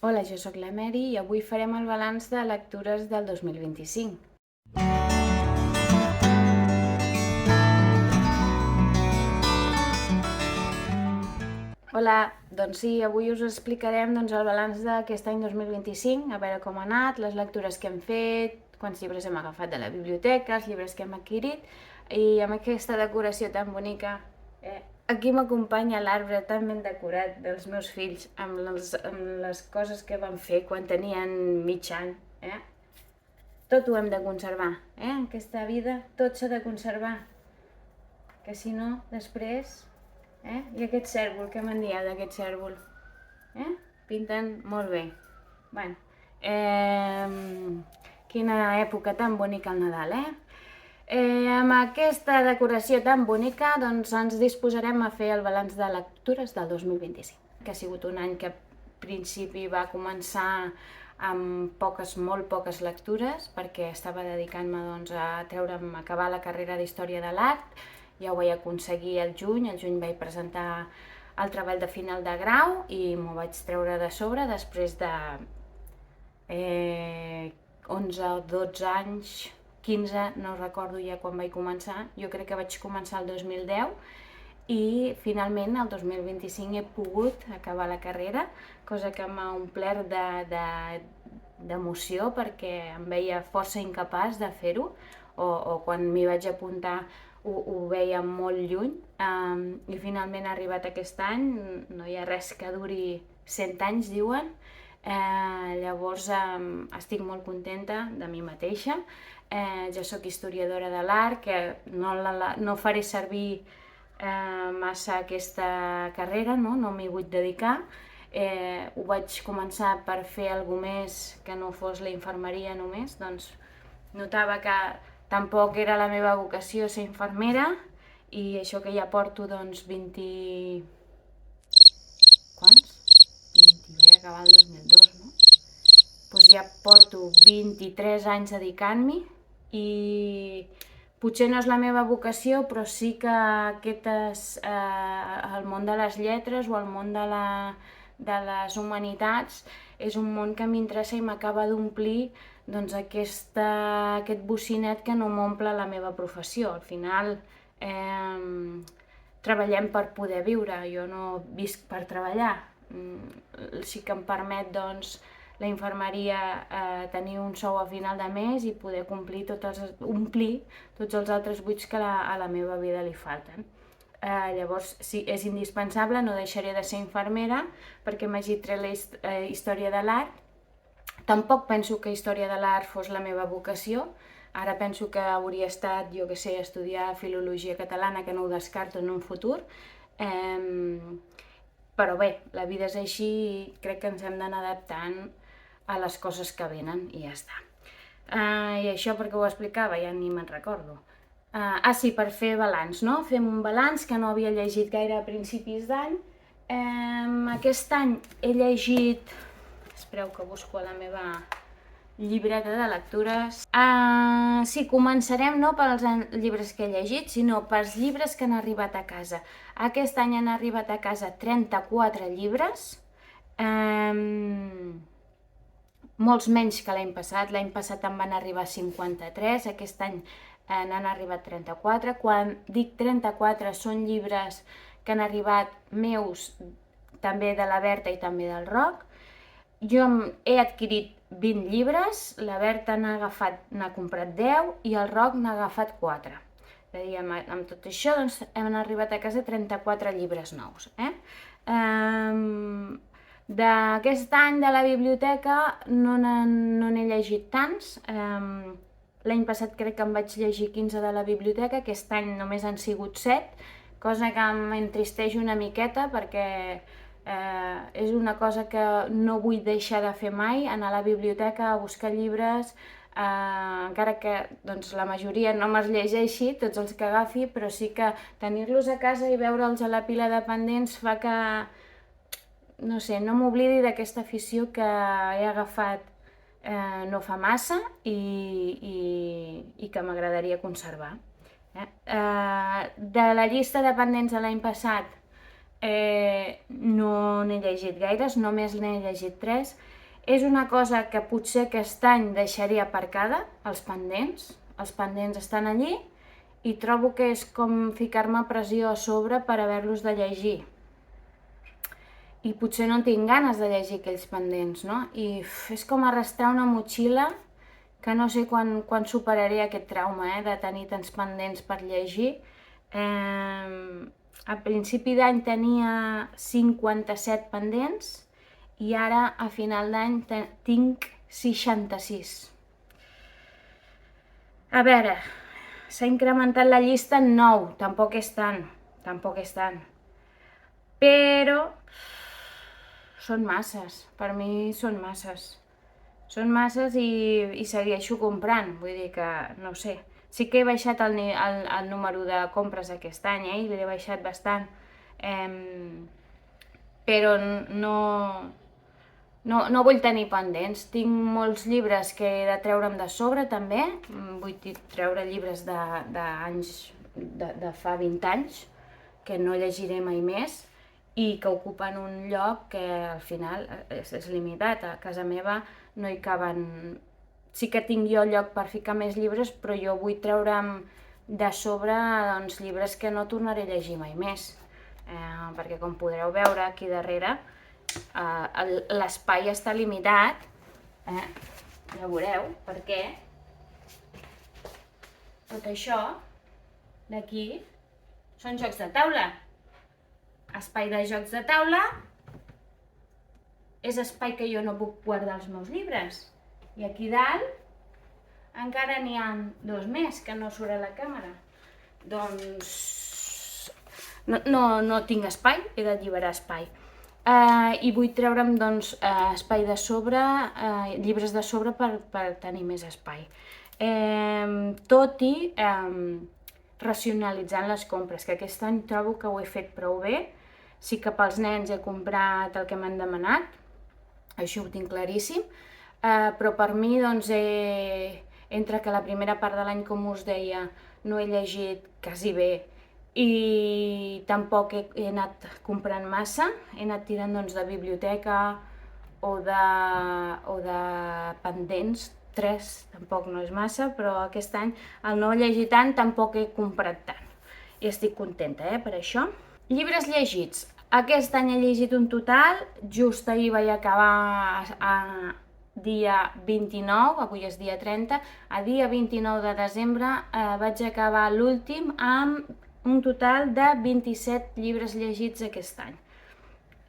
Hola, jo sóc la Mary i avui farem el balanç de lectures del 2025. Hola, doncs sí, avui us explicarem el balanç d'aquest any 2025, a veure com ha anat, les lectures que hem fet, quants llibres hem agafat de la biblioteca, els llibres que hem adquirit, i amb aquesta decoració tan bonica. Aquí m'acompanya l'arbre tan ben decorat dels meus fills, amb les coses que van fer quan tenien mig any. Tot ho hem de conservar, en aquesta vida tot s'ha de conservar, que si no, després... I aquest cèrvol, què me'n dieu d'aquest cèrvol? Pinten molt bé. Bueno, quina època tan bonica el Nadal, amb aquesta decoració tan bonica, doncs ens disposarem a fer el balanç de lectures del 2025, que ha sigut un any que al principi va començar amb molt poques lectures, perquè estava dedicant-me a acabar la carrera d'Història de l'Art. Ja ho vaig aconseguir al juny vaig presentar el treball de final de grau i m'ho vaig treure de sobre després de 11 o 12 anys, 15, no recordo ja quan vaig començar, jo crec que vaig començar el 2010 i finalment el 2025 he pogut acabar la carrera, cosa que m'ha omplert d'emoció perquè em veia força incapaç de fer-ho, o quan m'hi vaig apuntar ho veia molt lluny, i finalment ha arribat aquest any. No hi ha res que duri 100 anys, diuen. Llavors estic molt contenta de mi mateixa. Jo sóc historiadora de l'art, que no faré servir massa aquesta carrera, no m'hi vull dedicar. Ho vaig començar per fer alguna més que no fos la infermeria només, doncs notava que tampoc era la meva vocació ser infermera, i això que ja porto 20... quants? 20, vaig acabar el 2002, no? Doncs ja porto 23 anys dedicant-m'hi i potser no és la meva vocació, però sí que el món de les lletres o el món de les humanitats és un món que m'interessa i m'acaba d'omplir aquest bocinet que no m'omple la meva professió. Al final treballem per poder viure, jo no visc per treballar. Sí que em permet la infermeria tenir un sou a final de mes i poder omplir tots els altres buits que a la meva vida li falten. Llavors, sí, és indispensable, no deixaré de ser infermera perquè m'hagi tret la història de l'art. Tampoc penso que història de l'art fos la meva vocació. Ara penso que hauria estat, jo que sé, estudiar filologia catalana, que no ho descarto en un futur. Però bé, la vida és així i crec que ens hem d'anar adaptant a les coses que venen i ja està. I això perquè ho explicava, ja ni me'n recordo. Sí, per fer balanç, no? Fem un balanç que no havia llegit gaire a principis d'any. Aquest any he llegit... Espereu que busco la meva llibreta de lectures. Sí, començarem no pels llibres que he llegit, sinó pels llibres que han arribat a casa. Aquest any han arribat a casa 34 llibres, molts menys que l'any passat. L'any passat en van arribar 53, aquest any n'han arribat 34. Quan dic 34 són llibres que han arribat meus, també de la Berta i també del Roc. Jo he adquirit 20 llibres, la Berta n'ha comprat 10 i el Roc n'ha agafat 4. És a dir, amb tot això hem arribat a casa 34 llibres nous. D'aquest any de la biblioteca no n'he llegit tants. L'any passat crec que em vaig llegir 15 de la biblioteca, aquest any només han sigut 7, cosa que m'entristeix una miqueta perquè és una cosa que no vull deixar de fer mai, anar a la biblioteca a buscar llibres, encara que la majoria no me'ls llegeixi, tots els que agafi, però sí que tenir-los a casa i veure'ls a la pila de pendents fa que, no sé, no m'oblidi d'aquesta afició que he agafat no fa massa i que m'agradaria conservar. De la llista de pendents de l'any passat no n'he llegit gaires, només n'he llegit 3. És una cosa que potser aquest any deixaria aparcada, els pendents. Els pendents estan allí i trobo que és com ficar-me pressió a sobre per haver-los de llegir. I potser no tinc ganes de llegir aquells pendents, no? I és com arrastrar una motxilla que no sé quan superaré aquest trauma, de tenir tants pendents per llegir. A principi d'any tenia 57 pendents i ara a final d'any tinc 66. A veure, s'ha incrementat la llista en 9, tampoc és tant. Però són masses, per mi són masses. Són masses i segueixo comprant, vull dir que, no sé. Sí que he baixat el número de compres aquest any, i l'he baixat bastant. Però no vull tenir pendents. Tinc molts llibres que he de treure'm de sobre, també. Vull treure llibres de fa 20 anys, que no llegiré mai més, i que ocupen un lloc que al final és limitat. A casa meva no hi caben... Sí que tinc jo lloc per ficar més llibres, però jo vull treure'm de sobre llibres que no tornaré a llegir mai més. Perquè com podreu veure aquí darrere, l'espai està limitat, ja veureu, perquè tot això d'aquí són jocs de taula. Espai de jocs de taula és espai que jo no puc guardar els meus llibres. I aquí dalt encara n'hi ha 2 més que no surt a la càmera. Doncs no tinc espai, he d'alliberar espai. I vull treure'm espai de sobre, llibres de sobre per tenir més espai. Tot i racionalitzant les compres, que aquest any trobo que ho he fet prou bé. Sí que pels nens he comprat el que m'han demanat, això ho tinc claríssim, però per mi, entre que la primera part de l'any, com us deia, no he llegit quasi bé i tampoc he anat comprant massa, he anat tirant de biblioteca o de pendents, 3 tampoc no és massa, però aquest any al no llegir tant tampoc he comprat tant i estic contenta per això. Llibres llegits. Aquest any he llegit un total, just ahir vaig acabar dia 29, avui és dia 30, a dia 29 de desembre vaig acabar l'últim amb un total de 27 llibres llegits aquest any.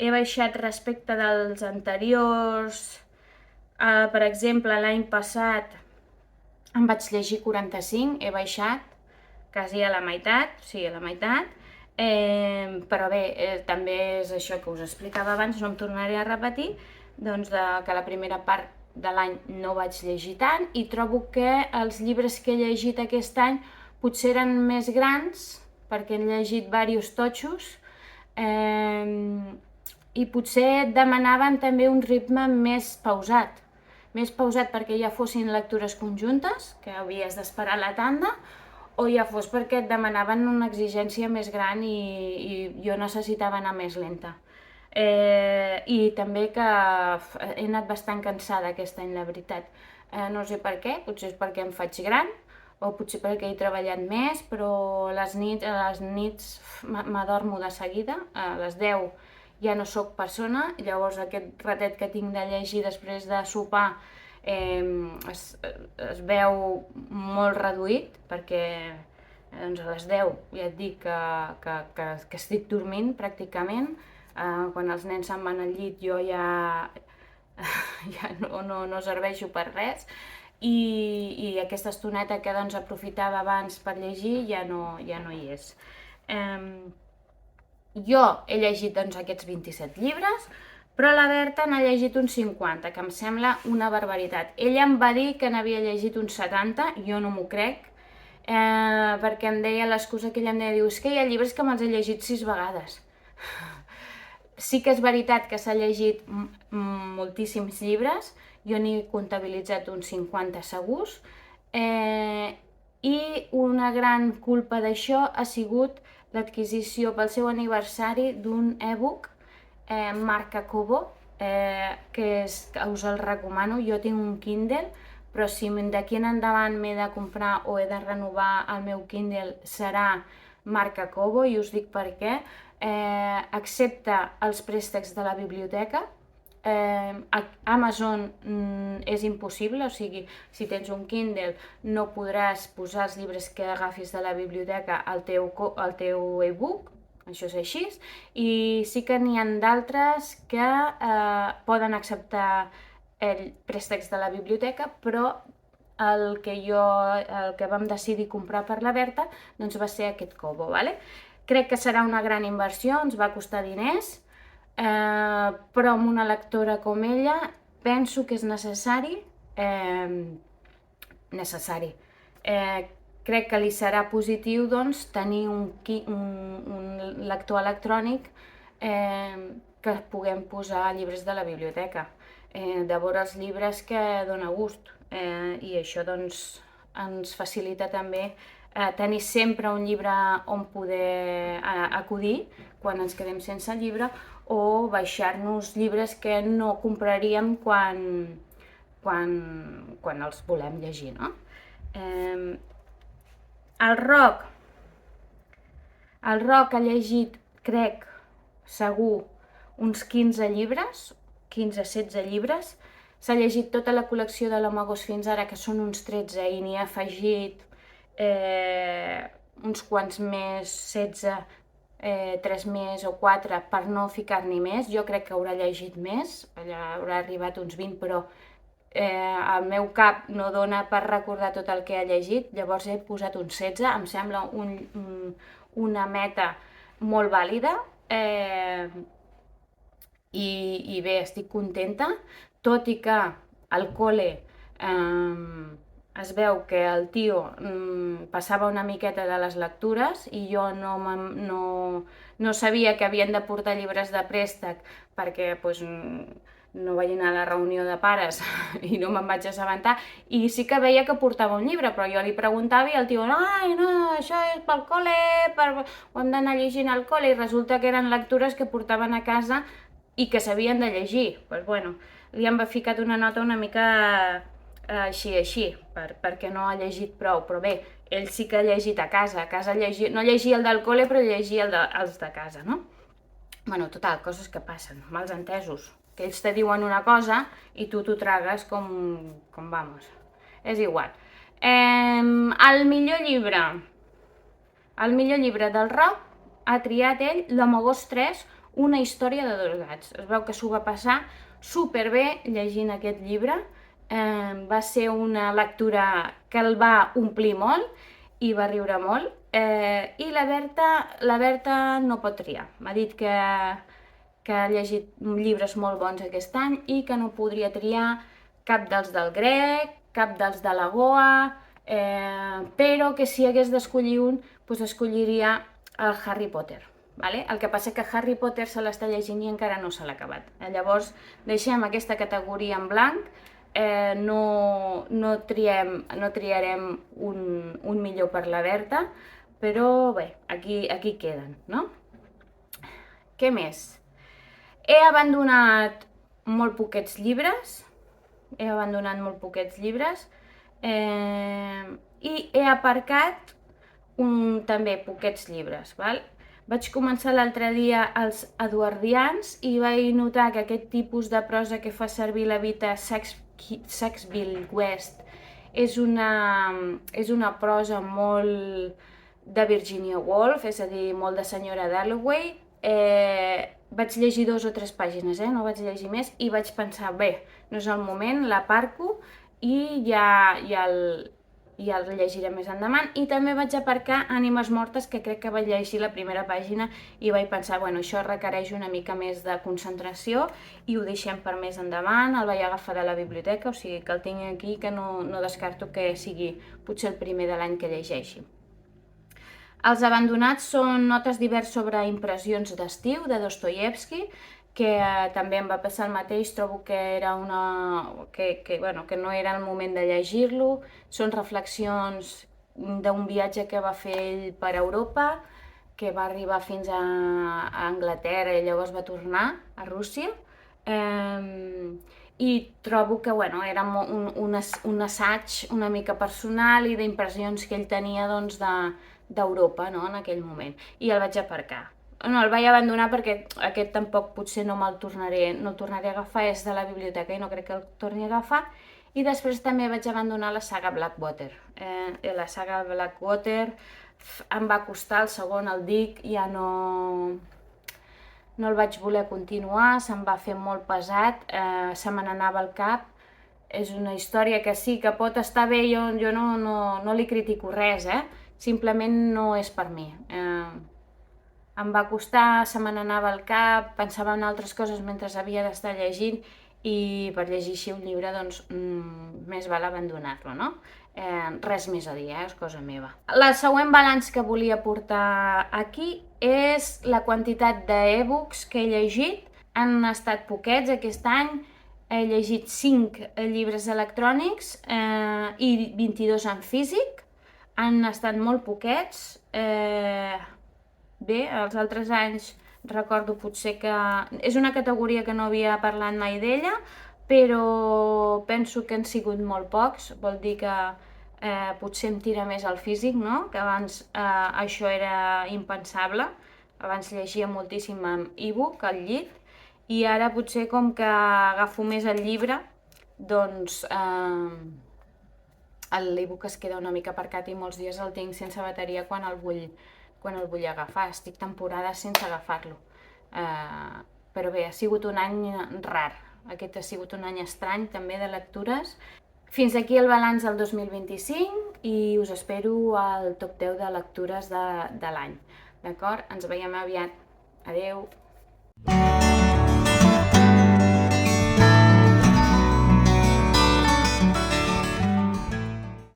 He baixat respecte dels anteriors, per exemple l'any passat em vaig llegir 45, he baixat quasi a la meitat, però bé, també és això que us explicava abans, no em tornaré a repetir, que la primera part de l'any no vaig llegir tant i trobo que els llibres que he llegit aquest any potser eren més grans, perquè he llegit diversos totxos, i potser demanaven també un ritme més pausat perquè ja fossin lectures conjuntes, que havies d'esperar la tanda, o ja fos perquè et demanaven una exigència més gran i jo necessitava anar més lenta. I també que he anat bastant cansada aquest any, la veritat. No sé per què, potser és perquè em faig gran, o potser perquè he treballat més, però a les nits m'adormo de seguida, a les 10 ja no sóc persona, llavors aquest ratet que tinc de llegir després de sopar es veu molt reduït, perquè a les 10 ja et dic que estic dormint pràcticament. Quan els nens se'n van al llit jo ja no serveixo per res, i aquesta estoneta que aprofitava abans per llegir ja no hi és. Jo he llegit aquests 27 llibres, però la Berta n'ha llegit uns 50, que em sembla una barbaritat. Ella em va dir que n'havia llegit uns 70, jo no m'ho crec, perquè em deia l'excusa que ella em deia, és que hi ha llibres que me'ls he llegit 6 vegades. Sí que és veritat que s'ha llegit moltíssims llibres, jo n'he comptabilitzat uns 50 segurs, i una gran culpa d'això ha sigut l'adquisició pel seu aniversari d'un e-book, marca Kobo, que us el recomano. Jo tinc un Kindle, però si d'aquí en endavant m'he de comprar o he de renovar el meu Kindle serà marca Kobo, i us dic per què. Accepta els préstecs de la biblioteca. Amazon és impossible, o sigui, si tens un Kindle no podràs posar els llibres que agafis de la biblioteca al teu e-book, això és així, i sí que n'hi ha d'altres que poden acceptar préstecs de la biblioteca, però el que vam decidir comprar per la Berta doncs va ser aquest Kobo, ¿vale? Crec que serà una gran inversió, ens va costar diners, però amb una lectora com ella penso que és necessari. Crec que li serà positiu doncs, tenir un lector electrònic que puguem posar llibres de la biblioteca, de veure els llibres que dona gust, i això doncs, ens facilita també tenir sempre un llibre on poder acudir quan ens quedem sense llibre, o baixar-nos llibres que no compraríem quan els volem llegir, no? El Roc ha llegit, crec, segur, uns 15 llibres, 15-16 llibres. S'ha llegit tota la col·lecció de l'Amagos fins ara, que són uns 13, i n'hi ha afegit uns quants més, 16, 3 més o 4, per no ficar-n'hi més. Jo crec que haurà llegit més, haurà arribat uns 20, però el meu cap no dona per recordar tot el que ha llegit, llavors he posat uns 16, em sembla una meta molt vàlida, i bé, estic contenta, tot i que al col·le es veu que el tio passava una miqueta de les lectures i jo no sabia que havien de portar llibres de préstec perquè no vaig anar a la reunió de pares i no me'n vaig assabentar, i sí que veia que portava un llibre, però jo li preguntava i el tio, ai, no, això és pel col·le, ho hem d'anar llegint al col·le, i resulta que eren lectures que portaven a casa i que s'havien de llegir. Doncs bueno, li hem ficat una nota una mica així, perquè no ha llegit prou, però bé, ell sí que ha llegit a casa no llegia el del col·le, però llegia els de casa, no? Bueno, total, coses que passen, mals entesos, que ells te diuen una cosa i tu t'ho tragues com vamos, és igual. El millor llibre del Roc ha triat ell l'Amagos 3, una història de 2 gats. Es veu que s'ho va passar superbé llegint aquest llibre, va ser una lectura que el va omplir molt i va riure molt, i la Berta no pot triar. M'ha dit que ha llegit llibres molt bons aquest any i que no podria triar cap dels del grec, cap dels de la Goa, però que si hagués d'escollir un, doncs escolliria el Harry Potter. Vale? El que passa que Harry Potter se l'està llegint i encara no se l'ha acabat. Llavors deixem aquesta categoria en blanc, no triarem un millor per la Berta, però bé, aquí queden, no? Què més? He abandonat molt poquets llibres, i he aparcat també poquets llibres, val? Vaig començar l'altre dia els eduardians i vaig notar que aquest tipus de prosa que fa servir la Vita Sackville West és una prosa molt de Virginia Woolf, és a dir, molt de senyora Dalloway. Vaig llegir 2 o 3 pàgines, no vaig llegir més, i vaig pensar, bé, no és el moment, l'aparco i ja el llegiré més endavant. I també vaig aparcar Ànimes mortes, que crec que vaig llegir la primera pàgina i vaig pensar, bueno, això requereix una mica més de concentració i ho deixem per més endavant. El vaig agafar de la biblioteca, o sigui que el tinc aquí, que no descarto que sigui potser el primer de l'any que llegeixi. Els abandonats són notes divers sobre impressions d'estiu, de Dostoievski, que també em va passar el mateix, trobo que que no era el moment de llegir-lo. Són reflexions d'un viatge que va fer ell per Europa, que va arribar fins a Anglaterra i llavors va tornar a Rússia. I trobo que era un assaig una mica personal i d'impressions que ell tenia doncs, d'Europa, no? En aquell moment. I el vaig aparcar. No, el vaig abandonar perquè aquest tampoc potser no el tornaré a agafar, és de la biblioteca i no crec que el torni a agafar. I després també vaig abandonar la saga Blackwater. La saga Blackwater em va costar el segon, el Dick, ja no el vaig voler continuar, se'm va fer molt pesat, se me n'anava al cap. És una història que sí, que pot estar bé, jo no li critico res, simplement no és per mi. Em va costar, se me n'anava al cap, pensava en altres coses mentre havia d'estar llegint i per llegir així un llibre doncs més val abandonar-lo, no? Res més a dir, és cosa meva. La següent balanç que volia portar aquí és la quantitat d'e-books que he llegit. Han estat poquets aquest any, he llegit 5 llibres electrònics i 22 en físic. Han estat molt poquets. Bé, els altres anys recordo potser que... És una categoria que no havia parlat mai d'ella, però penso que han sigut molt pocs. Vol dir que potser em tira més al físic, no? Que abans això era impensable. Abans llegia moltíssim amb e-book al llit i ara potser com que agafo més el llibre, doncs l'e-book es queda una mica aparcat i molts dies el tinc sense bateria quan el vull agafar. Estic temporades sense agafar-lo. Però bé, ha sigut un any rar. Aquest ha sigut un any estrany també de lectures. Fins aquí el balanç del 2025 i us espero al top 10 de lectures de l'any. D'acord? Ens veiem aviat. Adeu!